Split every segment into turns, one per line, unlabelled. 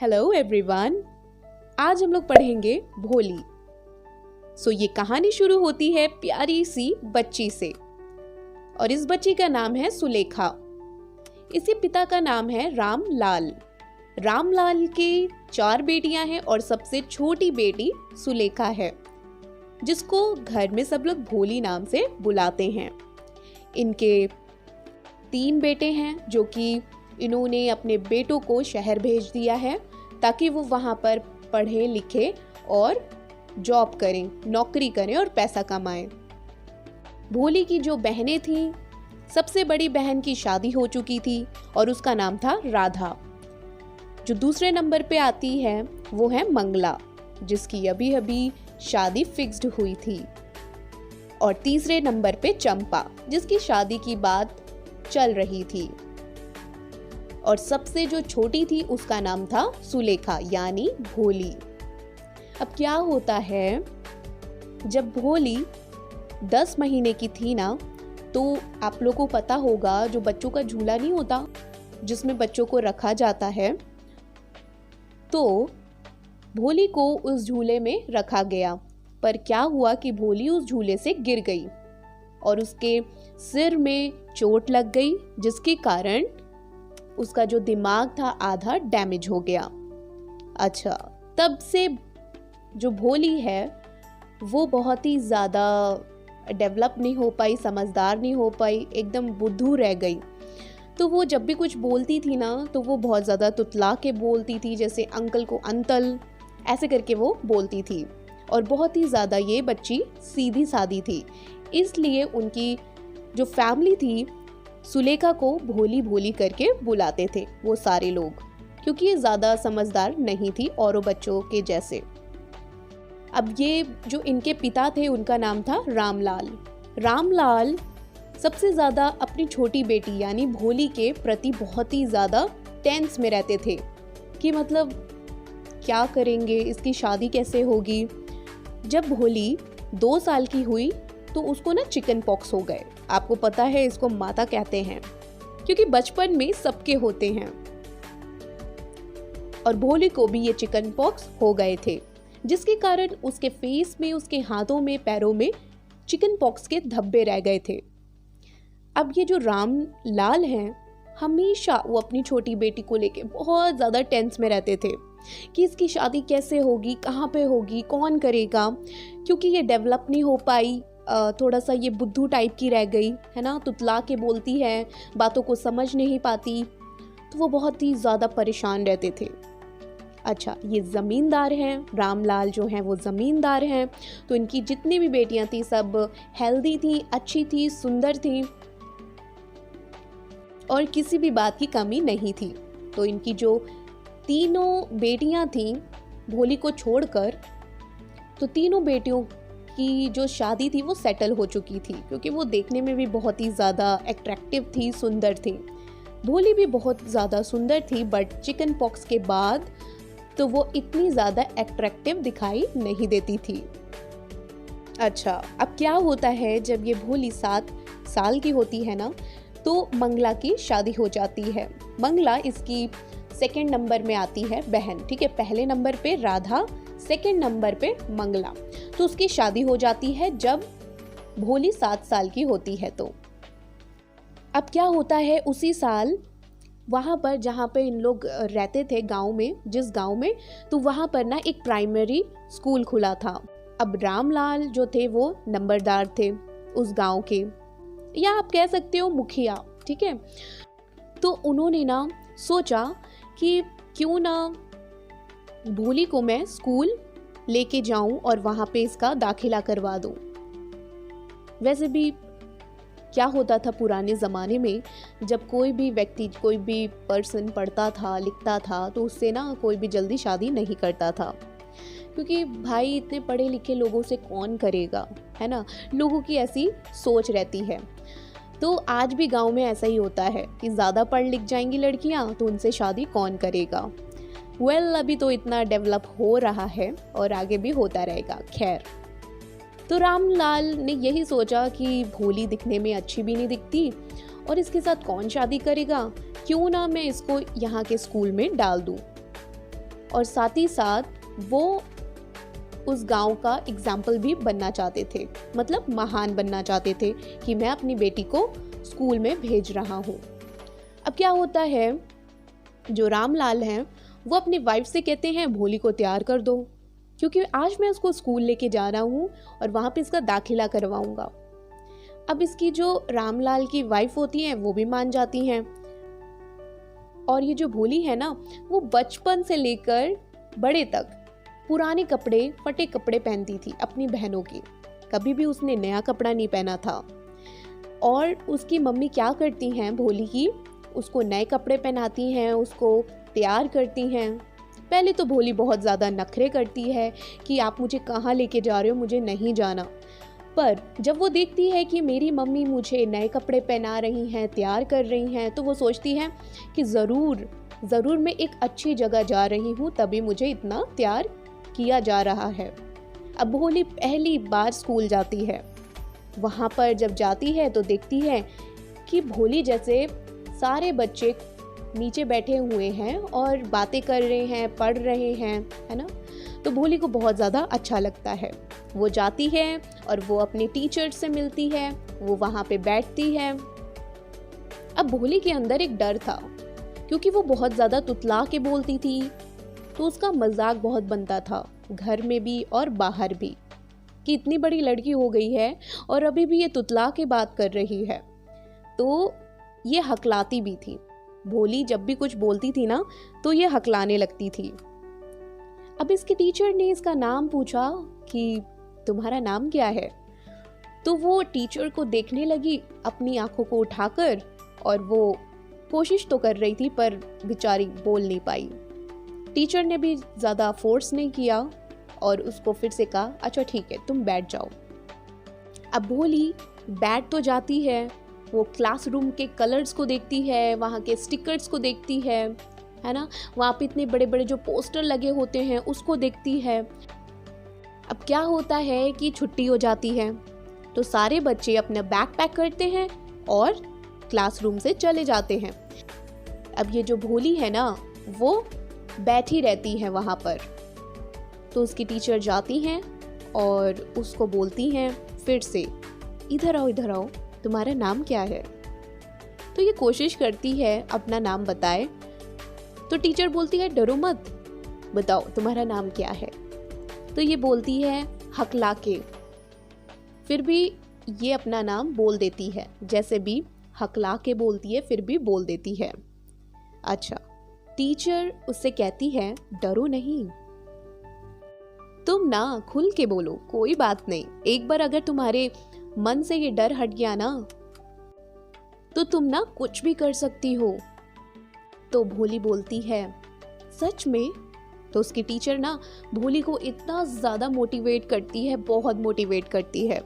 Hello everyone. आज हम लोग पढ़ेंगे भोली। ये कहानी शुरू होती है प्यारी सी बच्ची से और इस बच्ची का नाम है सुलेखा। इसी पिता का नाम है रामलाल। रामलाल की 4 बेटियां हैं और सबसे छोटी बेटी सुलेखा है, जिसको घर में सब लोग भोली नाम से बुलाते हैं। इनके 3 बेटे हैं जो कि इन्होंने अपने बेटों को शहर भेज दिया है ताकि वो वहाँ पर पढ़ें लिखें और जॉब करें, नौकरी करें और पैसा कमाएं। भोली की जो बहनें थीं, सबसे बड़ी बहन की शादी हो चुकी थी और उसका नाम था राधा। जो दूसरे नंबर पे आती है वो है मंगला, जिसकी अभी अभी शादी फिक्स्ड हुई थी। और तीसरे नंबर पे चंपा, जिसकी शादी की बात चल रही थी। और सबसे जो छोटी थी उसका नाम था सुलेखा यानी भोली। अब क्या होता है, जब भोली 10 महीने की थी ना, तो आप लोगों को पता होगा जो बच्चों का झूला नहीं होता जिसमें बच्चों को रखा जाता है, तो भोली को उस झूले में रखा गया। पर क्या हुआ कि भोली उस झूले से गिर गई और उसके सिर में चोट लग गई, जिसके कारण उसका जो दिमाग था आधा डैमेज हो गया। अच्छा, तब से जो भोली है वो बहुत ही ज़्यादा डेवलप नहीं हो पाई, समझदार नहीं हो पाई, एकदम बुद्धू रह गई। तो वो जब भी कुछ बोलती थी ना, तो वो बहुत ज़्यादा तुतला के बोलती थी, जैसे अंकल को अंतल ऐसे करके वो बोलती थी। और बहुत ही ज़्यादा ये बच्ची सीधी सादी थी, इसलिए उनकी जो फैमिली थी सुलेखा को भोली भोली करके बुलाते थे वो सारे लोग, क्योंकि ये ज़्यादा समझदार नहीं थी औरों बच्चों के जैसे। अब ये जो इनके पिता थे उनका नाम था रामलाल। रामलाल सबसे ज़्यादा अपनी छोटी बेटी यानी भोली के प्रति बहुत ही ज़्यादा टेंस में रहते थे कि मतलब क्या करेंगे, इसकी शादी कैसे होगी। जब भोली 2 साल की हुई तो उसको ना चिकन पॉक्स हो गए। आपको पता है इसको माता कहते हैं, क्योंकि बचपन में सबके होते हैं। और भोली को भी ये चिकन पॉक्स हो गए थे, जिसके कारण उसके फेस में, उसके हाथों में, पैरों में चिकन पॉक्स के धब्बे रह गए थे। अब ये जो रामलाल हैं, हमेशा वो अपनी छोटी बेटी को लेके बहुत ज़्यादा टेंस में रहते थे कि इसकी शादी कैसे होगी, कहाँ पे होगी, कौन करेगा, क्योंकि ये डेवलप नहीं हो पाई, थोड़ा सा ये बुद्धू टाइप की रह गई है ना, तुतला के बोलती है, बातों को समझ नहीं पाती। तो वो बहुत ही ज़्यादा परेशान रहते थे। अच्छा, ये ज़मींदार हैं, रामलाल जो हैं वो ज़मींदार हैं, तो इनकी जितनी भी बेटियां थी सब हेल्दी थी, अच्छी थी, सुंदर थी और किसी भी बात की कमी नहीं थी। तो इनकी जो तीनों बेटियां थीं भोली को छोड़कर, तो तीनों बेटियों की जो शादी थी वो सेटल हो चुकी थी, क्योंकि वो देखने में भी बहुत ही ज़्यादा अट्रैक्टिव थी, सुंदर थी। भोली भी बहुत ज़्यादा सुंदर थी, बट चिकन पॉक्स के बाद तो वो इतनी ज़्यादा अट्रैक्टिव दिखाई नहीं देती थी। अच्छा, अब क्या होता है, जब ये भोली 7 साल की होती है ना, तो मंगला की शादी हो जाती है। मंगला इसकी 2nd नंबर में आती है बहन, ठीक है। पहले नंबर पे राधा, 2nd नंबर पे मंगला। तो उसकी शादी हो जाती है जब भोली 7 साल की होती है। तो अब क्या होता है, उसी साल वहाँ पर जहाँ पे इन लोग रहते थे गांव में, जिस गांव में, तो वहाँ पर ना एक प्राइमरी स्कूल खुला था। अब रामलाल जो थे वो नंबरदार थे उस गांव के, या आप कह सकते हो मुखिया, ठीक है। तो उन्होंने ना सोचा कि क्यों ना भोली को मैं स्कूल लेके जाऊं और वहाँ पे इसका दाखिला करवा दूं। वैसे भी क्या होता था पुराने ज़माने में, जब कोई भी व्यक्ति, कोई भी पर्सन पढ़ता था, लिखता था, तो उससे ना कोई भी जल्दी शादी नहीं करता था, क्योंकि भाई इतने पढ़े लिखे लोगों से कौन करेगा, है ना। लोगों की ऐसी सोच रहती है। तो आज भी गांव में ऐसा ही होता है कि ज़्यादा पढ़ लिख जाएंगी लड़कियां तो उनसे शादी कौन करेगा। अभी तो इतना डेवलप हो रहा है और आगे भी होता रहेगा। खैर, तो रामलाल ने यही सोचा कि भोली दिखने में अच्छी भी नहीं दिखती और इसके साथ कौन शादी करेगा, क्यों ना मैं इसको यहाँ के स्कूल में डाल दूँ। और साथ ही साथ वो उस गांव का एग्जाम्पल भी बनना चाहते थे, मतलब महान बनना चाहते थे कि मैं अपनी बेटी को स्कूल में भेज रहा हूँ। अब क्या होता है, जो रामलाल हैं वो अपनी वाइफ से कहते हैं भोली को तैयार कर दो, क्योंकि आज मैं उसको स्कूल लेके जा रहा हूँ और वहाँ पे इसका दाखिला करवाऊंगा। अब इसकी जो रामलाल की वाइफ होती हैं वो भी मान जाती हैं, और ये जो भोली है ना वो बचपन से लेकर बड़े तक पुराने कपड़े, फटे कपड़े पहनती थी अपनी बहनों की, कभी भी उसने नया कपड़ा नहीं पहना था। और उसकी मम्मी क्या करती हैं भोली की, उसको नए कपड़े पहनाती हैं, उसको तैयार करती हैं। पहले तो भोली बहुत ज़्यादा नखरे करती है कि आप मुझे कहाँ लेके जा रहे हो, मुझे नहीं जाना। पर जब वो देखती है कि मेरी मम्मी मुझे नए कपड़े पहना रही हैं, तैयार कर रही हैं, तो वो सोचती है कि ज़रूर मैं एक अच्छी जगह जा रही हूँ, तभी मुझे इतना तैयार किया जा रहा है। अब भोली पहली बार स्कूल जाती है। वहाँ पर जब जाती है तो देखती है कि भोली जैसे सारे बच्चे नीचे बैठे हुए हैं और बातें कर रहे हैं, पढ़ रहे हैं, है ना। तो भोली को बहुत ज़्यादा अच्छा लगता है। वो जाती है और वो अपने टीचर से मिलती है, वो वहाँ पे बैठती है। अब भोली के अंदर एक डर था, क्योंकि वो बहुत ज़्यादा तुतला के बोलती थी, तो उसका मजाक बहुत बनता था घर में भी और बाहर भी, कि इतनी बड़ी लड़की हो गई है और अभी भी ये तुतला के बात कर रही है। तो ये हकलाती भी थी। भोली जब भी कुछ बोलती थी ना तो ये हकलाने लगती थी। अब इसके टीचर ने इसका नाम पूछा कि तुम्हारा नाम क्या है, तो वो टीचर को देखने लगी अपनी आंखों को उठाकर, और वो कोशिश तो कर रही थी पर बेचारी बोल नहीं पाई। टीचर ने भी ज़्यादा फोर्स नहीं किया और उसको फिर से कहा अच्छा ठीक है तुम बैठ जाओ। अब भोली बैठ तो जाती है, वो क्लासरूम के कलर्स को देखती है, वहाँ के स्टिकर्स को देखती है ना, वहाँ पे इतने बड़े बड़े जो पोस्टर लगे होते हैं उसको देखती है। अब क्या होता है कि छुट्टी हो जाती है तो सारे बच्चे अपना बैग पैक करते हैं और क्लासरूम से चले जाते हैं। अब ये जो भोली है ना वो बैठी रहती है वहाँ पर, तो उसकी टीचर जाती हैं और उसको बोलती हैं फिर से इधर आओ, तुम्हारा नाम क्या है। तो ये कोशिश करती है अपना नाम बताए, तो टीचर बोलती है डरो मत, बताओ तुम्हारा नाम क्या है। तो ये बोलती है हकला के, फिर भी ये अपना नाम बोल देती है, जैसे भी हकला के बोलती है फिर भी बोल देती है। अच्छा, टीचर उससे कहती है डरो नहीं, तुम ना खुल के बोलो, कोई बात नहीं, एक बार अगर तुम्हारे मन से ये डर हट गया ना तो तुम ना कुछ भी कर सकती हो। तो भोली बोलती है सच में। तो उसकी टीचर ना भोली को इतना ज़्यादा मोटिवेट करती है, बहुत मोटिवेट करती है।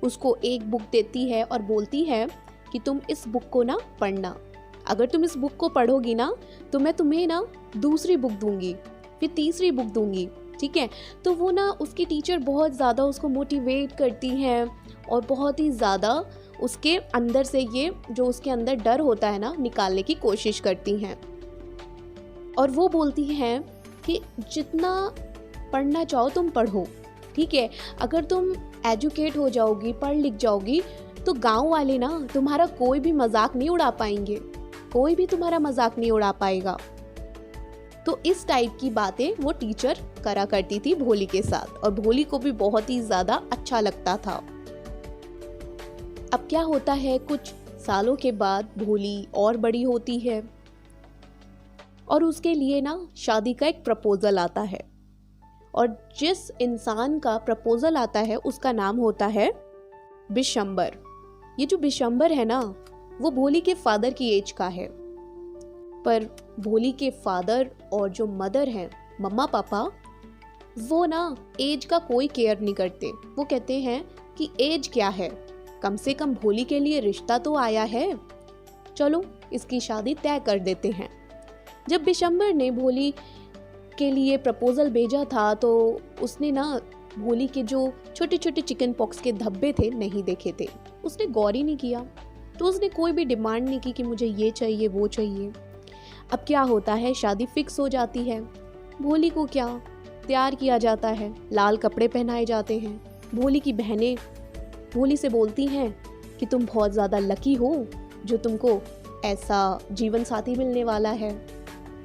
उसको एक बुक देती है और बोलती है कि तुम इस बुक को ना पढ़ना, अगर तुम इस बुक को पढ़ोगी ना तो मैं तुम्हें ना दूसरी बुक दूंगी, फिर तीसरी बुक दूंगी, ठीक है। तो वो ना उसकी टीचर बहुत ज़्यादा उसको मोटिवेट करती हैं और बहुत ही ज़्यादा उसके अंदर से ये जो उसके अंदर डर होता है ना निकालने की कोशिश करती हैं। और वो बोलती हैं कि जितना पढ़ना चाहो तुम पढ़ो, ठीक है, अगर तुम एजुकेट हो जाओगी, पढ़ लिख जाओगी, तो गांव वाले ना तुम्हारा कोई भी मजाक नहीं उड़ा पाएंगे, कोई भी तुम्हारा मजाक नहीं उड़ा पाएगा। तो इस टाइप की बातें वो टीचर करा करती थी भोली के साथ, और भोली को भी बहुत ही ज़्यादा अच्छा लगता था। अब क्या होता है, कुछ सालों के बाद भोली और बड़ी होती है और उसके लिए ना शादी का एक प्रपोजल आता है, और जिस इंसान का प्रपोजल आता है उसका नाम होता है बिशंबर। ये जो बिशंबर है ना वो भोली के फादर की एज का है, पर भोली के फादर और जो मदर हैं, मम्मा पापा, वो ना एज का कोई केयर नहीं करते। वो कहते हैं कि एज क्या है, कम से कम भोली के लिए रिश्ता तो आया है, चलो इसकी शादी तय कर देते हैं। जब बिशंबर ने भोली के लिए प्रपोजल भेजा था तो उसने ना भोली के जो छोटे छोटे चिकन पॉक्स के धब्बे थे नहीं देखे थे, उसने गौर ही नहीं किया, तो उसने कोई भी डिमांड नहीं की कि मुझे ये चाहिए वो चाहिए। अब क्या होता है, शादी फिक्स हो जाती है भोली को क्या तैयार किया जाता है, लाल कपड़े पहनाए जाते हैं। भोली की बहनें भोली से बोलती हैं कि तुम बहुत ज़्यादा लकी हो जो तुमको ऐसा जीवन साथी मिलने वाला है,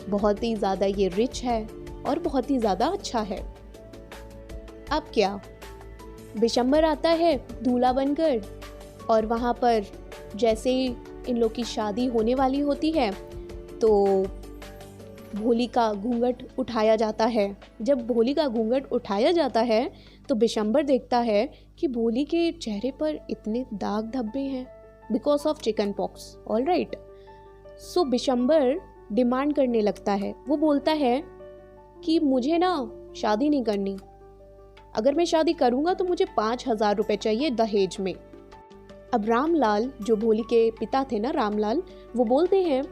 बहुत ही ज़्यादा ये रिच है और बहुत ही ज़्यादा अच्छा है। अब क्या, बिशंबर आता है दूल्हा बनकर और वहाँ पर जैसे ही इन लोग की शादी होने वाली होती है तो भोली का घूंघट उठाया जाता है। जब भोली का घूंघट उठाया जाता है तो बिशंबर देखता है कि भोली के चेहरे पर इतने दाग धब्बे हैं because of chicken pox. All right, so Bishambar demand करने लगता है। वो बोलता है कि मुझे ना शादी नहीं करनी, अगर मैं शादी करूँगा तो मुझे 5,000 रुपये चाहिए दहेज में। अब रामलाल, जो भोली के पिता थे ना रामलाल, वो बोलते हैं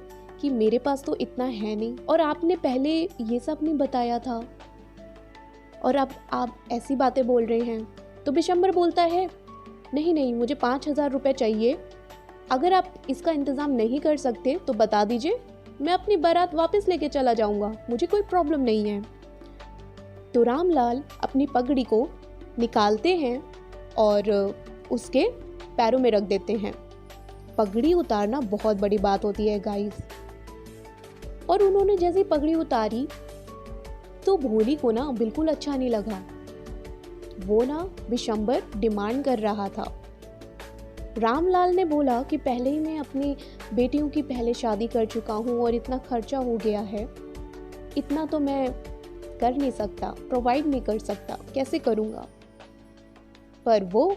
कि मेरे पास तो इतना है नहीं और आपने पहले ये सब नहीं बताया था और अब आप ऐसी बातें बोल रहे हैं। तो बिशंबर बोलता है नहीं नहीं, मुझे 5,000 रुपये चाहिए, अगर आप इसका इंतज़ाम नहीं कर सकते तो बता दीजिए, मैं अपनी बारात वापस लेके चला जाऊंगा, मुझे कोई प्रॉब्लम नहीं है। तो रामलाल अपनी पगड़ी को निकालते हैं और उसके पैरों में रख देते हैं। पगड़ी उतारना बहुत बड़ी बात होती है गाइस। और उन्होंने जैसे पगड़ी उतारी तो भोली को ना बिल्कुल अच्छा नहीं लगा। वो ना बिशंबर डिमांड कर रहा था। रामलाल ने बोला कि पहले ही मैं अपनी बेटियों की पहले शादी कर चुका हूँ और इतना खर्चा हो गया है, इतना तो मैं कर नहीं सकता, प्रोवाइड नहीं कर सकता, कैसे करूँगा। पर वो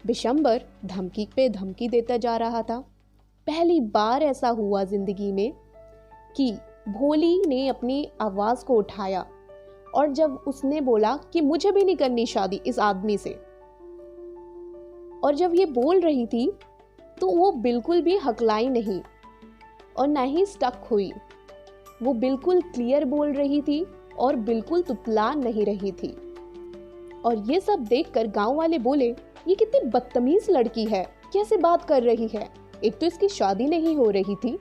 बिशंबर धमकी पे धमकी देता जा रहा था। पहली बार ऐसा हुआ जिंदगी में कि भोली ने अपनी आवाज़ को उठाया और जब उसने बोला कि मुझे भी नहीं करनी शादी इस आदमी से, और जब ये बोल रही थी तो वो बिल्कुल भी हकलाई नहीं और ना ही स्टक हुई। वो बिल्कुल क्लियर बोल रही थी और बिल्कुल तुतला नहीं रही थी। और ये सब देखकर गांव वाले बोले, ये कितनी बदतमीज लड़की है, कैसे बात कर रही है, एक तो इसकी शादी नहीं हो रही थी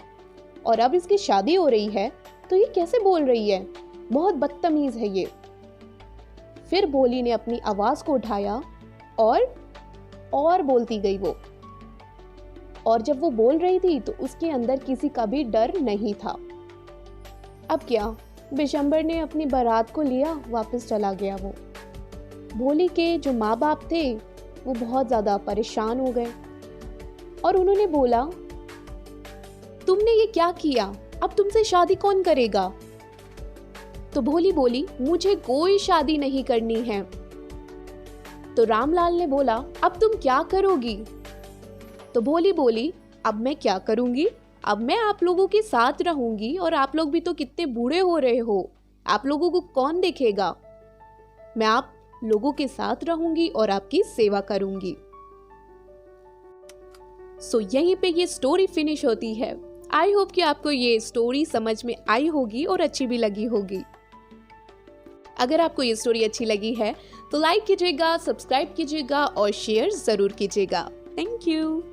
और अब इसकी शादी हो रही है तो ये कैसे बोल रही है, बहुत बदतमीज है ये। फिर भोली ने अपनी आवाज को उठाया और बोलती गई वो, और जब वो बोल रही थी तो उसके अंदर किसी का भी डर नहीं था। अब क्या, बिशंबर ने अपनी बारात को लिया, वापस चला गया। वो भोली के जो माँ बाप थे वो बहुत ज्यादा परेशान हो गए और उन्होंने बोला, तुमने ये क्या किया, अब तुमसे शादी कौन करेगा। तो भोली बोली, मुझे कोई शादी नहीं करनी है। तो रामलाल ने बोला, अब तुम क्या करोगी। तो भोली बोली, अब मैं क्या करूंगी, अब मैं आप लोगों के साथ रहूंगी और आप लोग भी तो कितने बूढ़े हो रहे हो, आप लोगों को कौन देखेगा, मैं आप लोगों के साथ रहूंगी और आपकी सेवा करूंगी। सो यहीं पे ये स्टोरी फिनिश होती है। आई होप कि आपको ये स्टोरी समझ में आई होगी और अच्छी भी लगी होगी। अगर आपको ये स्टोरी अच्छी लगी है तो लाइक कीजिएगा, सब्सक्राइब कीजिएगा और शेयर जरूर कीजिएगा। Thank you.